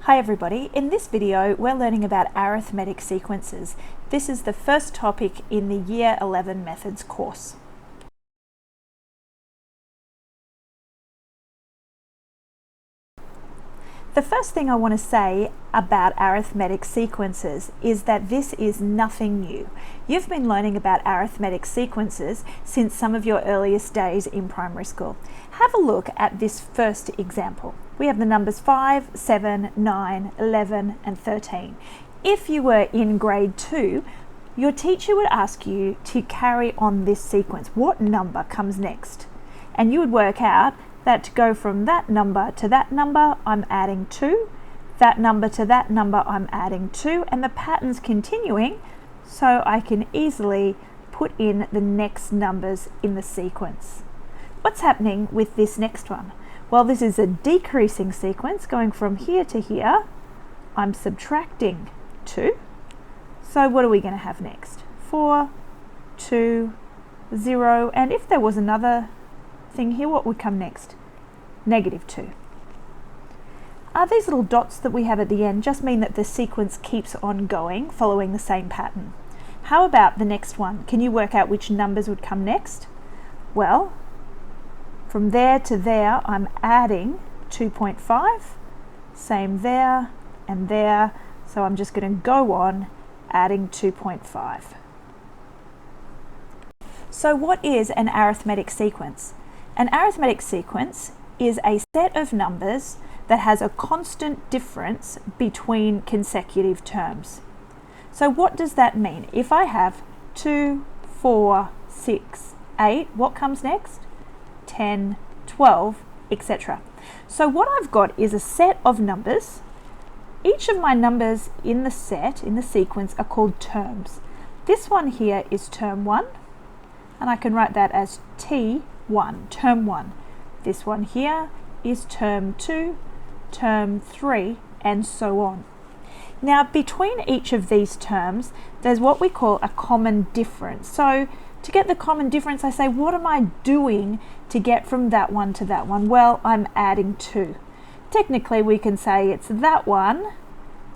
Hi everybody, in this video we're learning about arithmetic sequences. This is the first topic in the Year 11 Methods course. The first thing I want to say about arithmetic sequences is that this is nothing new. You've been learning about arithmetic sequences since some of your earliest days in primary school. Have a look at this first example. We have the numbers 5, 7, 9, 11 and 13. If you were in grade 2, your teacher would ask you to carry on this sequence. What number comes next? And you would work out that to go from that number to that number, I'm adding 2. That number to that number, I'm adding 2. And the pattern's continuing, so I can easily put in the next numbers in the sequence. What's happening with this next one? Well, this is a decreasing sequence going from here to here. I'm subtracting 2. So what are we going to have next? 4, 2, 0. And if there was another thing here, what would come next? Negative 2. These little dots that we have at the end just mean that the sequence keeps on going, following the same pattern. How about the next one? Can you work out which numbers would come next? Well, from there to there, I'm adding 2.5. Same there and there. So I'm just going to go on adding 2.5. So what is an arithmetic sequence? An arithmetic sequence is a set of numbers that has a constant difference between consecutive terms. So what does that mean? If I have 2, 4, 6, 8, what comes next? 10, 12, etc. So what I've got is a set of numbers. Each of my numbers in the set, in the sequence, are called terms. This one here is term 1, and I can write that as T1, term 1. This one here is term 2, term 3, and so on. Now, between each of these terms, there's what we call a common difference. So to get the common difference, I say, what am I doing to get from that one to that one? Well, I'm adding 2. Technically, we can say it's that one,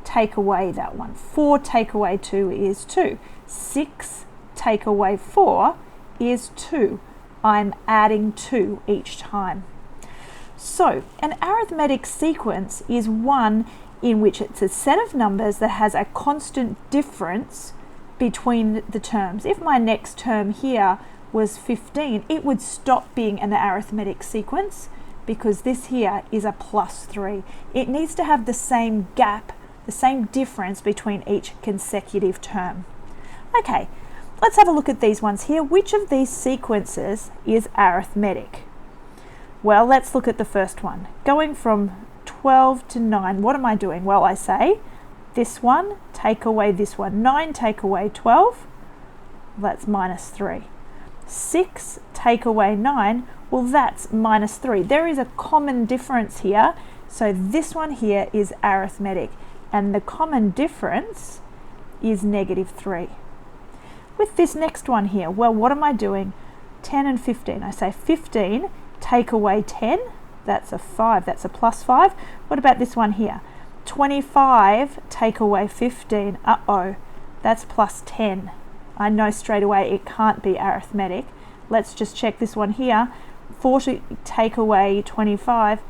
take away that one. 4 take away 2 is 2. 6 take away 4 is 2. I'm adding 2 each time. So, an arithmetic sequence is one in which it's a set of numbers that has a constant difference between the terms. If my next term here was 15, it would stop being an arithmetic sequence because this here is a plus 3. It needs to have the same gap, the same difference between each consecutive term. Okay, let's have a look at these ones here. Which of these sequences is arithmetic? Well, let's look at the first one. Going from 12 to 9, what am I doing? Well, I say this one, take away this one. 9 take away 12, that's minus 3. 6 take away 9, well, that's minus 3. There is a common difference here, so this one here is arithmetic, and the common difference is negative 3. With this next one here, well, what am I doing? 10 and 15. I say 15, take away 10, that's a 5, that's a plus 5. What about this one here? 25, take away 15, uh-oh, that's plus 10. I know straight away it can't be arithmetic. Let's just check this one here. 40, take away 25,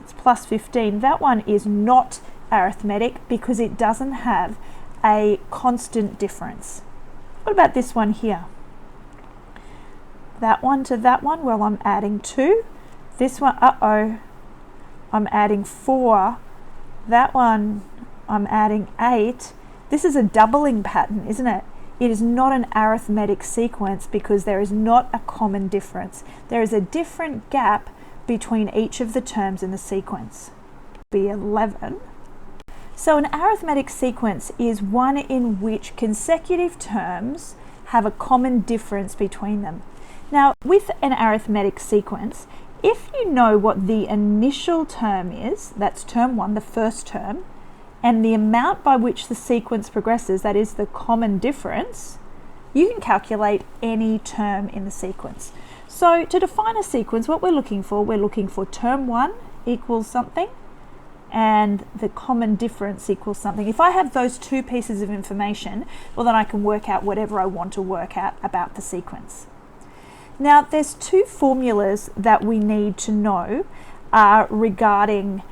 it's plus 15. That one is not arithmetic because it doesn't have a constant difference. What about this one here? That one to that one, well, I'm adding 2. This one, uh-oh, I'm adding 4. That one, I'm adding 8. This is a doubling pattern, isn't it? It is not an arithmetic sequence because there is not a common difference. There is a different gap between each of the terms in the sequence. Be 11. So an arithmetic sequence is one in which consecutive terms have a common difference between them. Now, with an arithmetic sequence, if you know what the initial term is, that's term 1, the first term, and the amount by which the sequence progresses, that is the common difference, you can calculate any term in the sequence. So to define a sequence, what we're looking for term 1 equals something, and the common difference equals something. If I have those two pieces of information, well, then I can work out whatever I want to work out about the sequence. Now, there's two formulas that we need to know regarding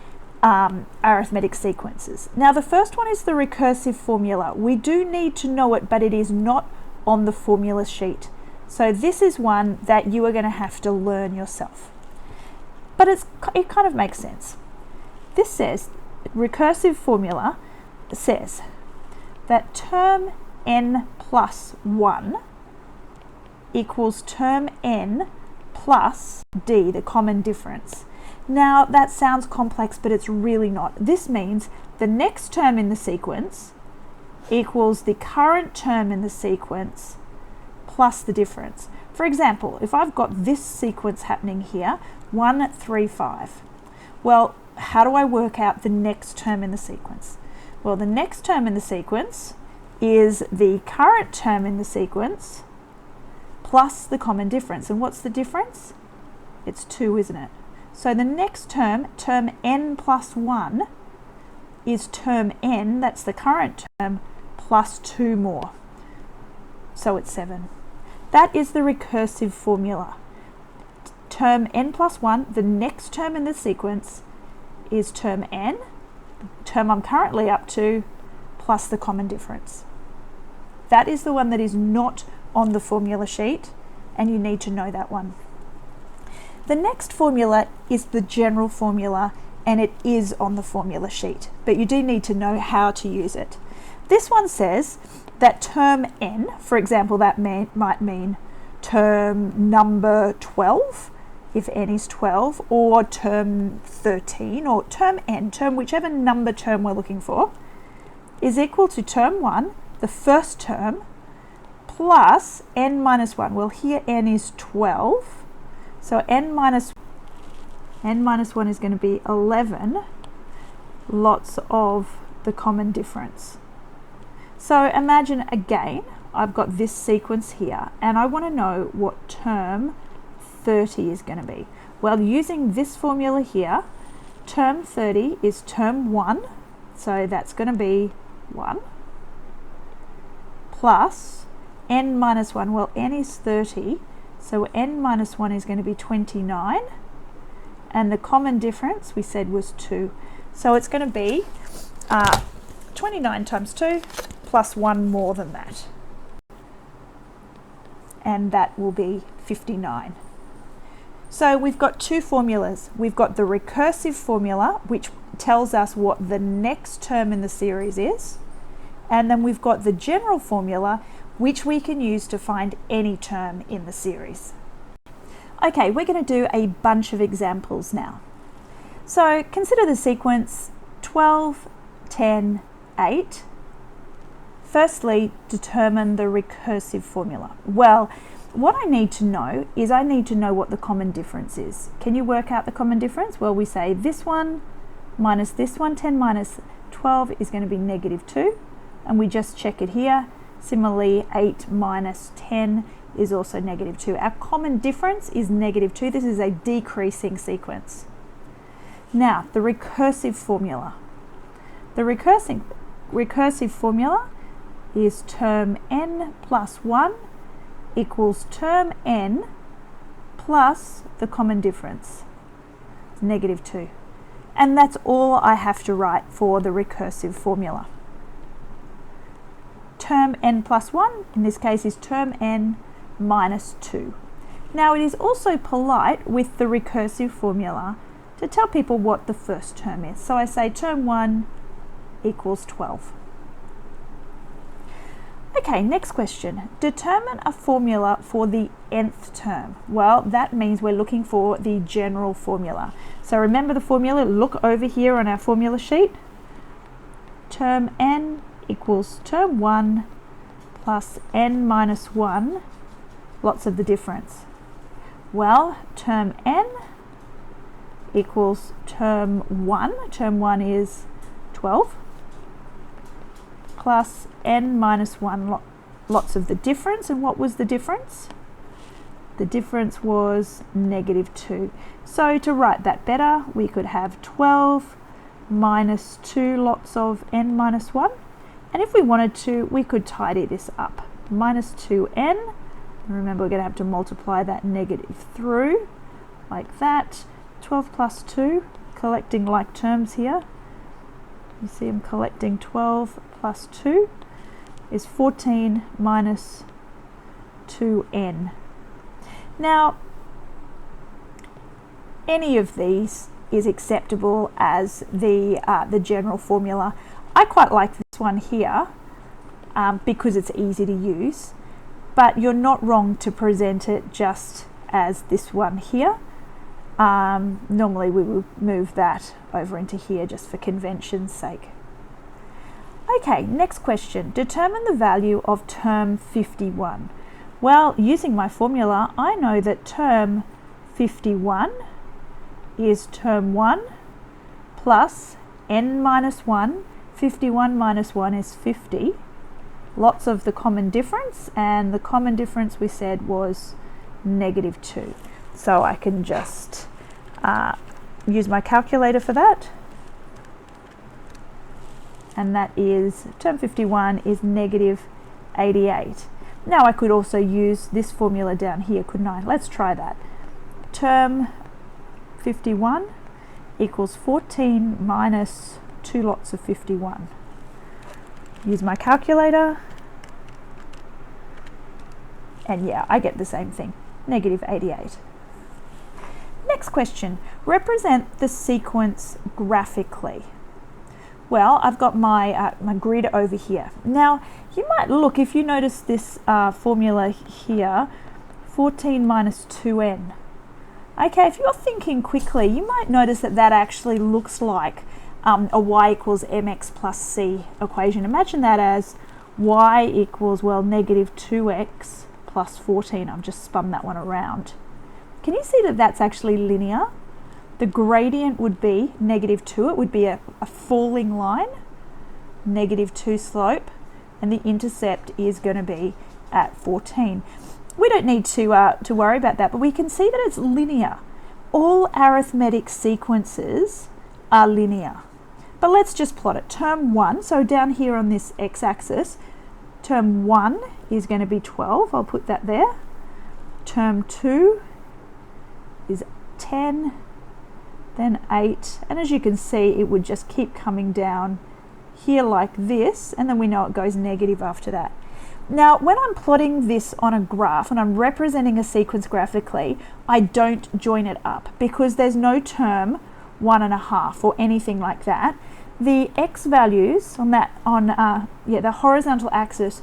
arithmetic sequences. Now, the first one is the recursive formula. We do need to know it, but it is not on the formula sheet. So this is one that you are going to have to learn yourself. But it kind of makes sense. This says, recursive formula says that term n plus 1 equals term n plus d, the common difference. Now that sounds complex, but it's really not. This means the next term in the sequence equals the current term in the sequence plus the difference. For example, if I've got this sequence happening here, 1, 3, 5. Well, how do I work out the next term in the sequence? Well, the next term in the sequence is the current term in the sequence plus the common difference. And what's the difference? It's 2, isn't it? So the next term, term n plus 1, is term n, that's the current term, plus 2 more. So it's 7. That is the recursive formula. Term n plus 1, the next term in the sequence, is term n, the term I'm currently up to, plus the common difference. That is the one that is not on the formula sheet, and you need to know that one. The next formula is the general formula, and it is on the formula sheet, but you do need to know how to use it. This one says that term n, for example, that might mean term number 12, if n is 12, or term 13, or term n, whichever number term we're looking for, is equal to term 1, the first term, plus n minus 1. Well, here n is 12, so n minus 1 is going to be 11 lots of the common difference. So imagine again, I've got this sequence here, and I want to know what term 30 is going to be. Well, using this formula here, term 30 is term 1, so that's going to be 1, plus n minus 1. Well, n is 30, so n minus 1 is going to be 29, and the common difference we said was 2. So it's going to be 29 times 2 plus 1 more than that, and that will be 59. So we've got two formulas. We've got the recursive formula, which tells us what the next term in the series is, and then we've got the general formula, which we can use to find any term in the series. Okay, we're going to do a bunch of examples now. So consider the sequence 12, 10, 8. Firstly, determine the recursive formula. Well, what I need to know is I need to know what the common difference is. Can you work out the common difference? Well, we say this one minus this one, 10 minus 12 is going to be negative 2, and we just check it here. Similarly, 8 minus 10 is also negative 2. Our common difference is negative 2. This is a decreasing sequence. Now, the recursive formula. The recursive formula is term n plus 1 equals term n plus the common difference, negative 2. And that's all I have to write for the recursive formula. Term n plus 1, in this case, is term n minus 2. Now, it is also polite with the recursive formula to tell people what the first term is. So I say term 1 equals 12. Okay, next question. Determine a formula for the nth term. Well, that means we're looking for the general formula. So remember the formula, look over here on our formula sheet. Term n equals term 1 plus n minus 1, lots of the difference. Well, term n equals term 1. Term 1 is 12. Plus n minus 1, lots of the difference. And what was the difference? The difference was negative 2. So to write that better, we could have 12 minus 2 lots of n minus 1. And if we wanted to, we could tidy this up. Minus 2n, remember we're going to have to multiply that negative through, like that. 12 plus 2, collecting like terms here. You see I'm collecting 12 plus 2 is 14 minus 2n. Now, any of these is acceptable as the general formula. I quite like this one here because it's easy to use, but you're not wrong to present it just as this one here. Normally we will move that over into here just for convention's sake. Okay, next question. Determine the value of term 51. Well, using my formula, I know that term 51 is term 1 plus n minus 1. 51 minus 1 is 50. Lots of the common difference, and the common difference we said was negative 2. So I can just use my calculator for that. And that is, term 51 is negative 88. Now I could also use this formula down here, couldn't I? Let's try that. Term 51 equals 14 minus 2 lots of 51. Use my calculator, and yeah, I get the same thing, negative 88. Next question, represent the sequence graphically. Well, I've got my, my grid over here. Now, you might look, if you notice this formula here, 14 minus 2n. Okay, if you're thinking quickly, you might notice that that actually looks like a y equals mx plus c equation. Imagine that as y equals, well, negative 2x plus 14. I've just spun that one around. Can you see that that's actually linear? The gradient would be negative 2. It would be a falling line, negative 2 slope, and the intercept is going to be at 14. We don't need to worry about that, but we can see that it's linear. All arithmetic sequences are linear. But let's just plot it. Term 1, so down here on this x-axis, term 1 is going to be 12. I'll put that there. Term 2 is 10, then 8, and as you can see, it would just keep coming down here like this, and then we know it goes negative after that. Now, when I'm plotting this on a graph and I'm representing a sequence graphically, I don't join it up because there's no term 1.5 or anything like that. The x values on that the horizontal axis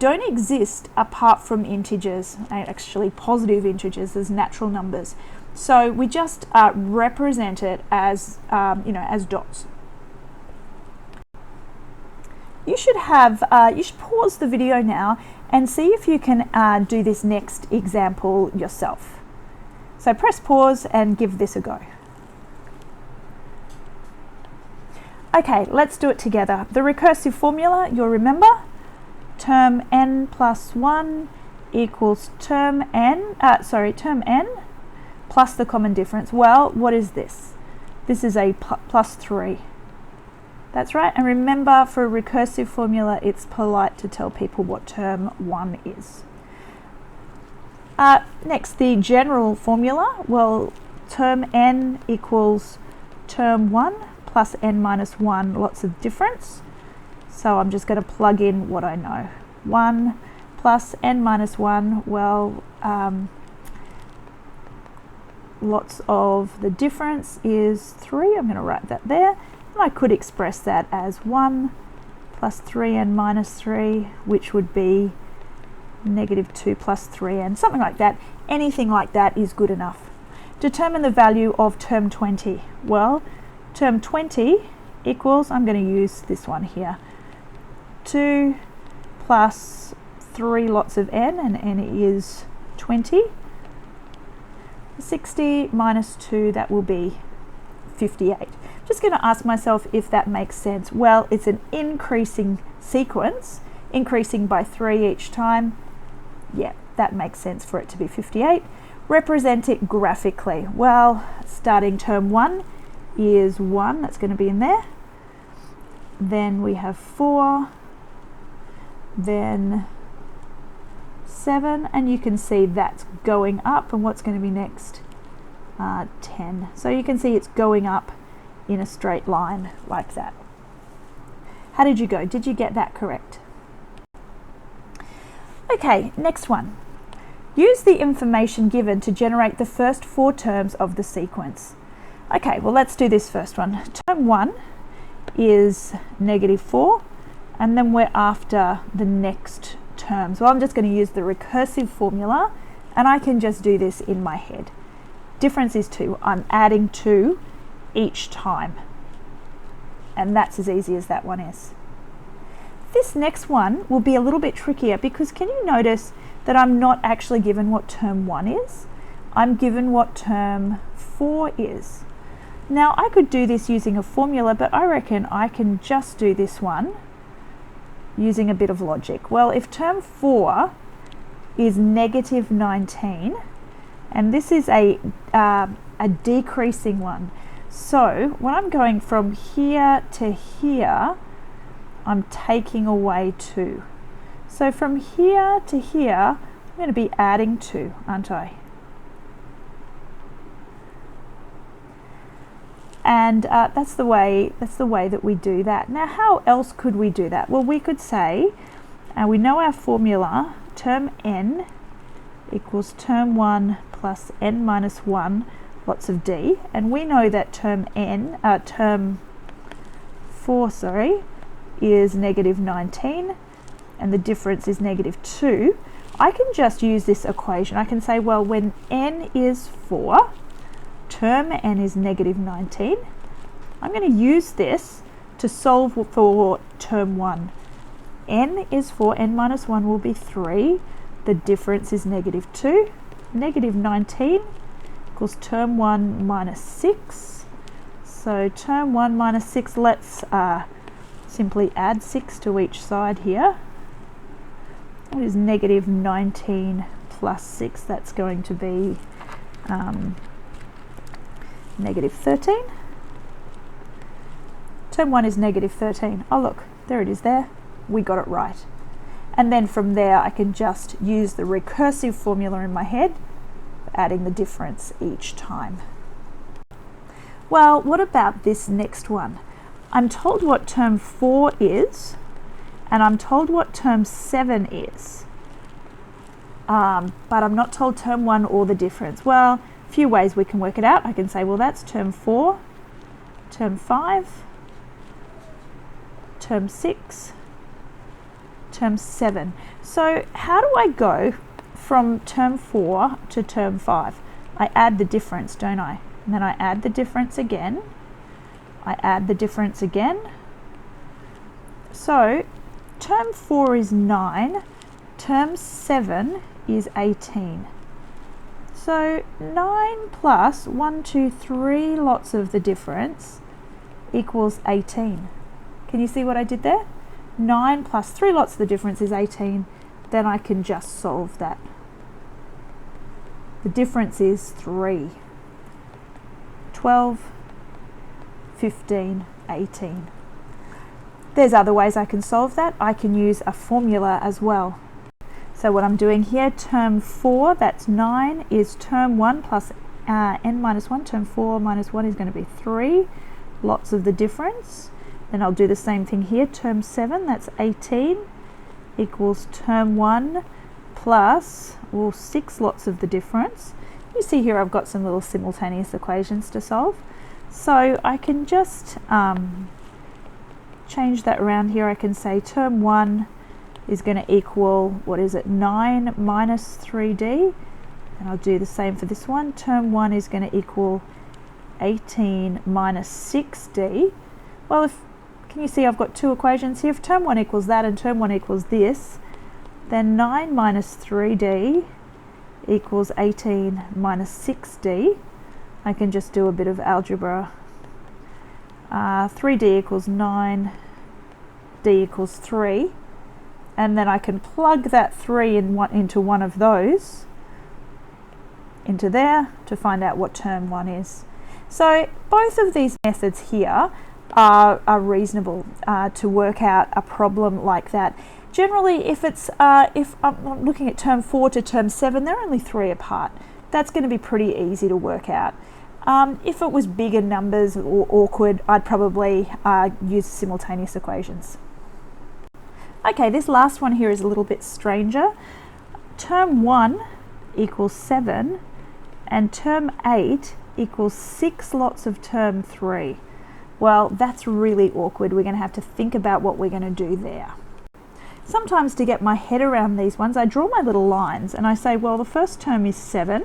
don't exist apart from integers, actually positive integers as natural numbers. So we just represent it as as dots. You should pause the video now and see if you can do this next example yourself. So press pause and give this a go. Okay, let's do it together. The recursive formula, you'll remember, term n plus 1 equals term n plus the common difference. Well, what is this? This is a plus 3. That's right, and remember, for a recursive formula, it's polite to tell people what term 1 is. Next, the general formula. Well, term n equals term 1 plus n minus 1, lots of difference. So I'm just going to plug in what I know. 1 plus n minus 1, well, lots of the difference is 3. I'm going to write that there. And I could express that as 1 plus 3n minus 3, which would be negative 2 plus 3n, something like that. Anything like that is good enough. Determine the value of term 20. Well, term 20 equals, I'm going to use this one here, 2 plus 3 lots of n, and n is 20. 60 minus 2, that will be 58. Just going to ask myself if that makes sense. Well, it's an increasing sequence, increasing by 3 each time. Yeah, that makes sense for it to be 58. Represent it graphically. Well, starting term 1 is 1, that's going to be in there. Then we have 4, then 7, and you can see that's going up, and what's going to be next? 10. So you can see it's going up in a straight line like that. How did you go? Did you get that correct? Okay, next one. Use the information given to generate the first 4 terms of the sequence. Okay, well let's do this first one. Term 1 is -4, and then we're after the next term. So I'm just going to use the recursive formula, and I can just do this in my head. Difference is 2. I'm adding 2 each time. And that's as easy as that one is. This next one will be a little bit trickier because can you notice that I'm not actually given what term 1 is? I'm given what term 4 is. Now I could do this using a formula, but I reckon I can just do this one using a bit of logic. Well, if term 4 is -19, and this is a decreasing one, so when I'm going from here to here, I'm taking away 2. So from here to here, I'm going to be adding 2, aren't I? And that's the way that we do that. Now, how else could we do that? Well, we could say, we know our formula, term n equals term 1 plus n minus 1 lots of d, and we know that term 4, is -19, and the difference is -2. I can just use this equation. I can say, well, when n is 4, term n is -19, I'm going to use this to solve for term 1. N is 4, n minus 1 will be 3, the difference is -2, -19 equals term 1 minus 6, so term 1 minus 6, let's simply add 6 to each side here. What is -19 plus 6? That's going to be -13. Term 1 is -13. Oh look, there it is there. We got it right. And then from there I can just use the recursive formula in my head, adding the difference each time. Well, what about this next one? I'm told what term 4 is, and I'm told what term 7 is. But I'm not told term 1 or the difference. Well, a few ways we can work it out. I can say, well, that's term 4, term 5, term 6, term 7. So how do I go from term 4 to term 5? I add the difference, don't I? And then I add the difference again. I add the difference again. So term 4 is 9, term 7 is 18. So 9 plus 1, 2, 3 lots of the difference equals 18. Can you see what I did there? 9 plus 3 lots of the difference is 18. Then I can just solve that. The difference is 3. 12, 15, 18. There's other ways I can solve that. I can use a formula as well. So what I'm doing here, term 4, that's 9, is term 1 plus n minus 1. Term 4 minus 1 is going to be 3. Lots of the difference. Then I'll do the same thing here. Term 7, that's 18, equals term 1 plus, well, 6 lots of the difference. You see here I've got some little simultaneous equations to solve. So I can just change that around here. I can say term 1 is going to equal, what is it, 9 minus 3d. And I'll do the same for this one. Term 1 is going to equal 18 minus 6d. Well, can you see I've got two equations here? If term 1 equals that and term 1 equals this, then 9 minus 3d equals 18 minus 6d. I can just do a bit of algebra. 3d equals 9, d equals 3. And then I can plug that 3 into one of those, into there, to find out what term 1 is. So both of these methods here are reasonable to work out a problem like that. Generally, if I'm looking at term 4 to term 7, they're only 3 apart. That's going to be pretty easy to work out. If it was bigger numbers or awkward, I'd probably use simultaneous equations. Okay, this last one here is a little bit stranger. Term 1 equals 7 and term 8 equals 6 lots of term 3. Well, that's really awkward. We're going to have to think about what we're going to do there. Sometimes to get my head around these ones, I draw my little lines and I say, well, the first term is 7,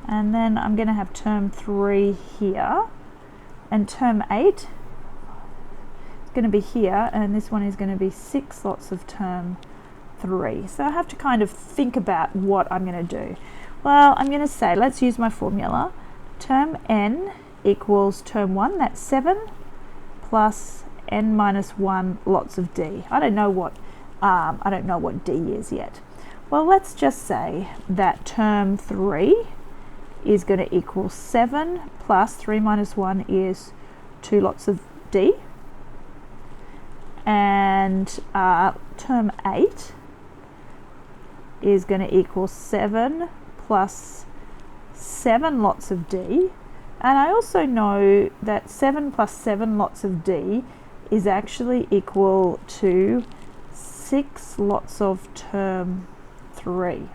and then I'm going to have term 3 here, and term 8 is going to be here, and this one is going to be 6 lots of term 3. So I have to kind of think about what I'm going to do. Well, I'm going to say, let's use my formula. Term n equals term 1, that's 7, plus n minus 1 lots of d. I don't know what d is yet. Well, let's just say that term 3 is going to equal 7 plus 3 minus 1 is 2 lots of d. And term 8 is going to equal 7 plus 7 lots of d. And I also know that 7 plus 7 lots of d is actually equal to 6 lots of term 3.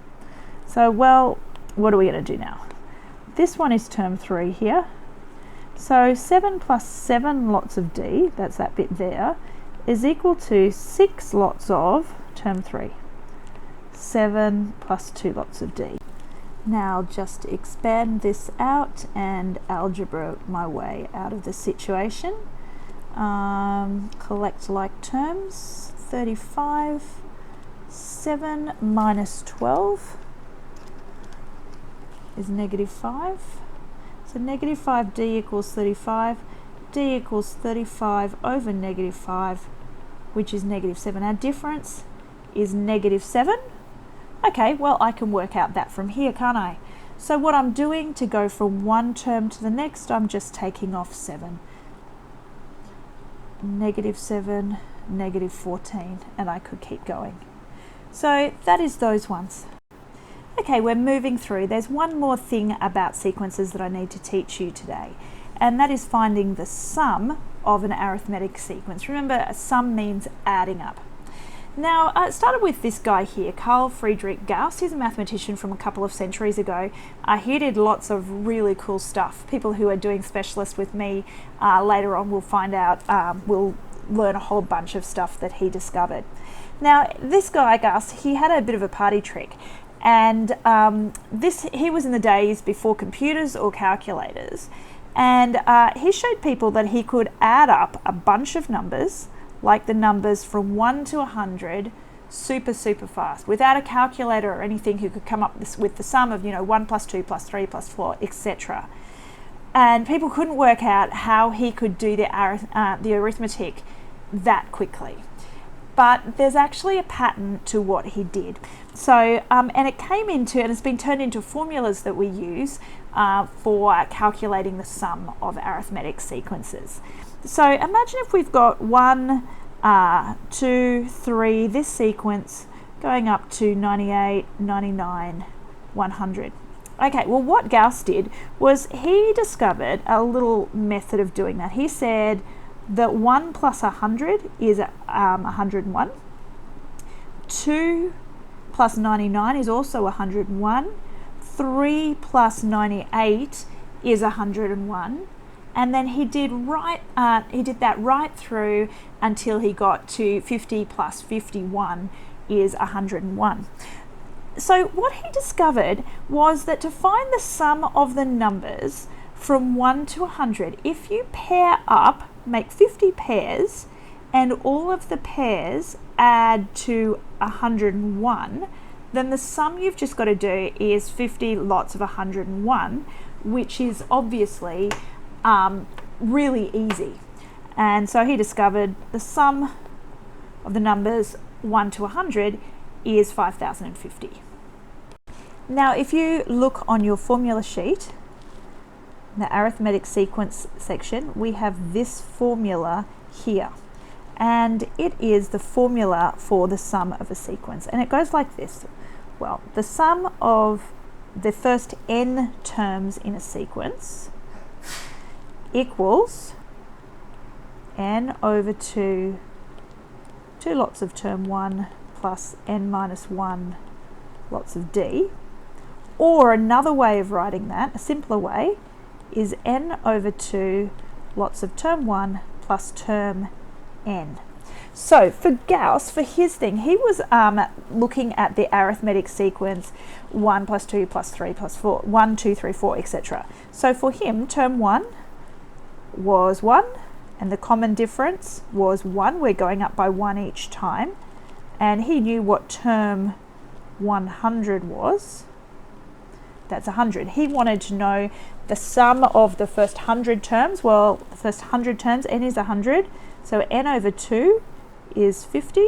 So, well, what are we going to do now? This one is term 3 here. So 7 plus 7 lots of d, that's that bit there, is equal to 6 lots of term 3. 7 plus 2 lots of d. Now just expand this out and algebra my way out of the situation. Collect like terms. 35, 7 minus 12 is negative 5. So negative 5d equals 35. d equals 35 over negative 5, which is negative 7. Our difference is negative 7. Okay, well, I can work out that from here, can't I? So what I'm doing to go from one term to the next, I'm just taking off 7. Negative 7, negative 14, and I could keep going. So that is those ones. Okay, we're moving through. There's one more thing about sequences that I need to teach you today, and that is finding the sum of an arithmetic sequence. Remember, a sum means adding up. Now, I started with this guy here, Carl Friedrich Gauss. He's a mathematician from a couple of centuries ago. He did lots of really cool stuff. People who are doing specialist with me later on will find out, will learn a whole bunch of stuff that he discovered. Now, this guy, Gauss, he had a bit of a party trick. And he was in the days before computers or calculators. And he showed people that he could add up a bunch of numbers, like the numbers from 1 to 100, super fast, without a calculator or anything. Who could come up with the sum of 1 plus 2 plus 3 plus 4, etc. And people couldn't work out how he could do the arithmetic that quickly. But there's actually a pattern to what he did. So, and it came into, and it's been turned into formulas that we use for calculating the sum of arithmetic sequences. So imagine if we've got 1, 2, 3, this sequence going up to 98, 99, 100. Okay, well, what Gauss did was he discovered a little method of doing that. He said that 1 plus 100 is 101. 2 plus 99 is also 101. 3 plus 98 is 101. And then he did that right through until he got to 50 plus 51 is 101. So what he discovered was that to find the sum of the numbers from 1 to 100, if you pair up, make 50 pairs, and all of the pairs add to 101, then the sum you've just got to do is 50 lots of 101, which is obviously really easy. And so he discovered the sum of the numbers 1 to 100 is 5050. Now if you look on your formula sheet, in the arithmetic sequence section, we have this formula here. And it is the formula for the sum of a sequence. And it goes like this. Well, the sum of the first n terms in a sequence equals n over 2 lots of term 1 plus n minus 1 lots of d. Or another way of writing that, a simpler way, is n over 2 lots of term 1 plus term n. So for Gauss, for his thing, he was looking at the arithmetic sequence 1 plus 2 plus 3 plus 4, 1, 2, 3, 4, etc. So for him, term 1 was 1, and the common difference was 1. We're going up by 1 each time. And he knew what term 100 was. That's 100. He wanted to know the sum of the first 100 terms. Well, the first 100 terms, n is 100. So n over 2 is 50.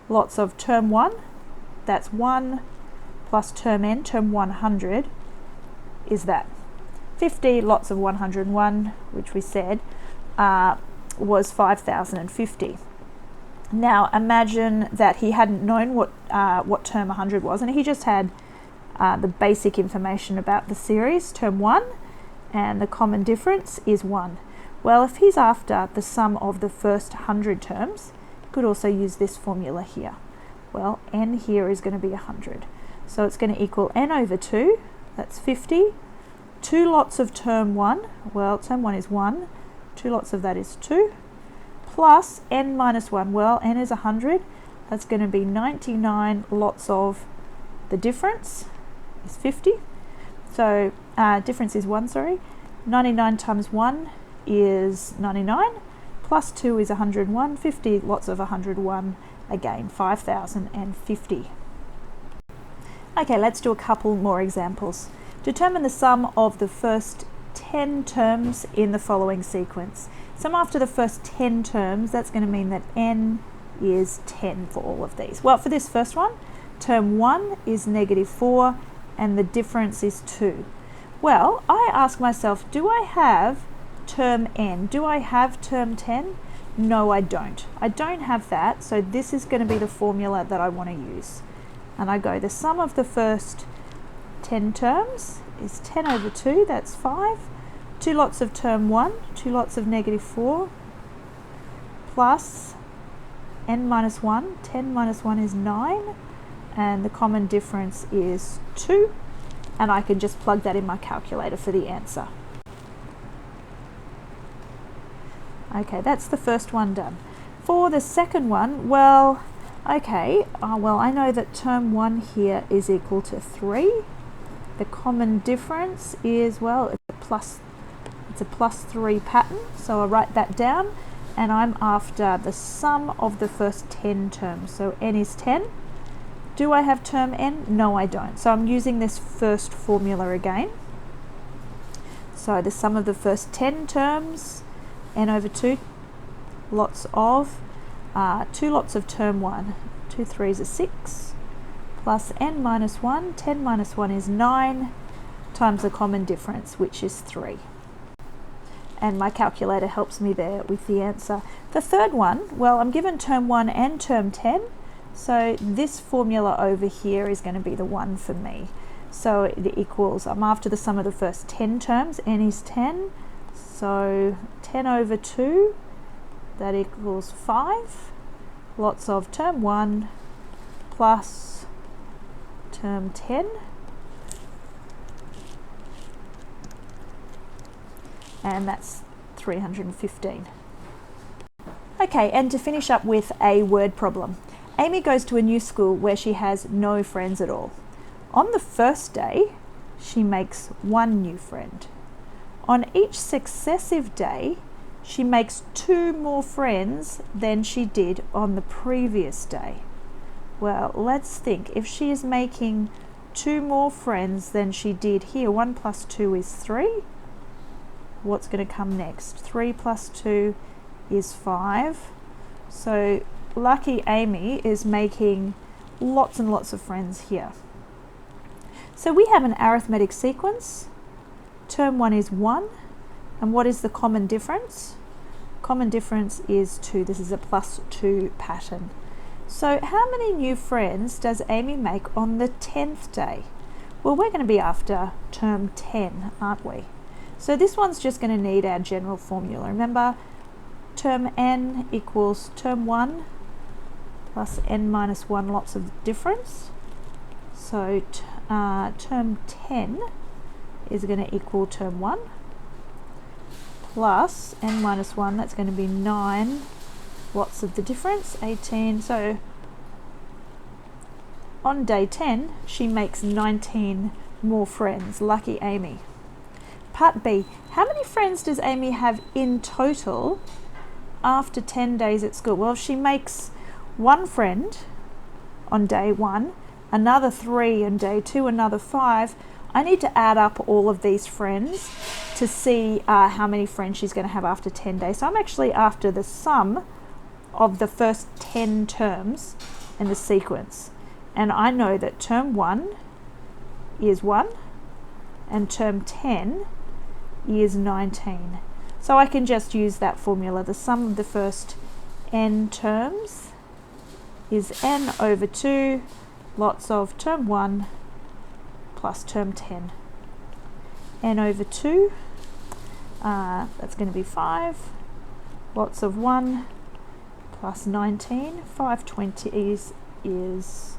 Lots of term 1, that's 1 plus term n, term 100 is that. 50 lots of 101, which we said was 5,050. Now imagine that he hadn't known what term 100 was, and he just had the basic information about the series, term 1, and the common difference is 1. Well, if he's after the sum of the first 100 terms, he could also use this formula here. Well, n here is going to be 100. So it's going to equal n over 2, that's 50. 2 lots of term 1, well, term 1 is 1. 2 lots of that is 2. Plus n minus 1, well, n is 100. That's going to be 99 lots of the difference is 50. So difference is 1, sorry. 99 times 1 is 99, plus 2 is 101, 50 lots of 101, again 5,050. Okay, let's do a couple more examples. Determine the sum of the first 10 terms in the following sequence. Sum after the first 10 terms, that's going to mean that n is 10 for all of these. Well, for this first one, term 1 is -4 and the difference is 2. Well, I ask myself, do I have term n? Do I have term 10? No, I don't. I don't have that, so this is going to be the formula that I want to use. And I go, the sum of the first 10 terms is 10 over 2, that's 5. 2 lots of term 1, 2 lots of -4, plus n minus 1. 10 minus 1 is 9, and the common difference is 2. And I can just plug that in my calculator for the answer. Okay, that's the first one done. For the second one, well, okay, well, I know that term 1 here is equal to 3. The common difference is, well, it's a plus 3 pattern, so I'll write that down, and I'm after the sum of the first 10 terms. So n is 10. Do I have term n? No, I don't. So I'm using this first formula again. So the sum of the first 10 terms, n over 2, lots of 2 lots of term 1, 2 3s are 6, plus n minus 1, 10 minus 1 is 9, times the common difference, which is 3. And my calculator helps me there with the answer. The third one, well, I'm given term 1 and term 10, so this formula over here is going to be the one for me. So it equals, I'm after the sum of the first 10 terms, n is 10, so 10 over 2, that equals 5. Lots of term 1 plus term 10. And that's 315. Okay, and to finish up with a word problem. Amy goes to a new school where she has no friends at all. On the first day, she makes 1 new friend. On each successive day, she makes 2 more friends than she did on the previous day. Well, let's think. If she is making 2 more friends than she did here, 1 plus 2 is 3. What's going to come next? 3 plus 2 is 5. So lucky Amy is making lots and lots of friends here. So we have an arithmetic sequence term 1 is 1. And what is the common difference? Common difference is 2. This is a +2 pattern. So how many new friends does Amy make on the 10th day? Well, we're going to be after term 10, aren't we? So this one's just going to need our general formula. Remember, term n equals term 1 plus n minus 1 lots of difference. So term 10 is going to equal term 1 plus n minus 1, that's going to be 9 lots of the difference, 18. So on day 10, she makes 19 more friends. Lucky Amy. Part B, how many friends does Amy have in total after 10 days at school? Well, she makes 1 friend on day 1, another 3 on day 2, another 5. I need to add up all of these friends to see how many friends she's going to have after 10 days. So I'm actually after the sum of the first 10 terms in the sequence. And I know that term 1 is 1 and term 10 is 19. So I can just use that formula. The sum of the first n terms is n over 2 lots of term 1 plus term 10. N over 2, that's going to be 5 lots of 1 plus 19. 520 is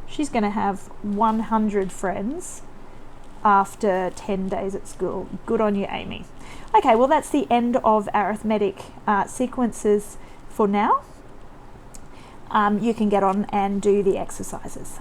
she's going to have 100 friends after 10 days at school. Good on you, Amy. Okay, well, that's the end of arithmetic sequences for now. You can get on and do the exercises.